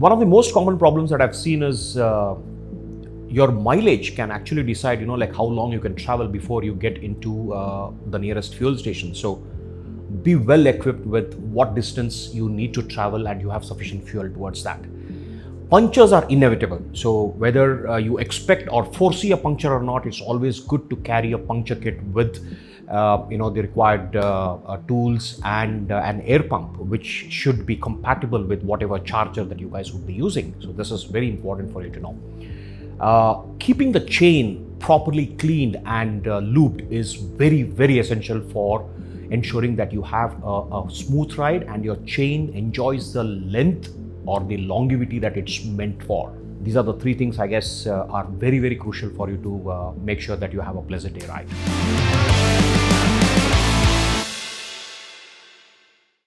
One of the most common problems that I've seen is your mileage can actually decide, like how long you can travel before you get into the nearest fuel station. So be well equipped with what distance you need to travel and you have sufficient fuel towards that. Punctures are inevitable. So whether you expect or foresee a puncture or not, it's always good to carry a puncture kit with the required tools and an air pump, which should be compatible with whatever charger that you guys would be using. So this is very important for you to know. Keeping the chain properly cleaned and lubed is very, very essential for ensuring that you have a smooth ride and your chain enjoys the length or the longevity that it's meant for. These are the three things, I guess, are very, very crucial for you to make sure that you have a pleasant day ride.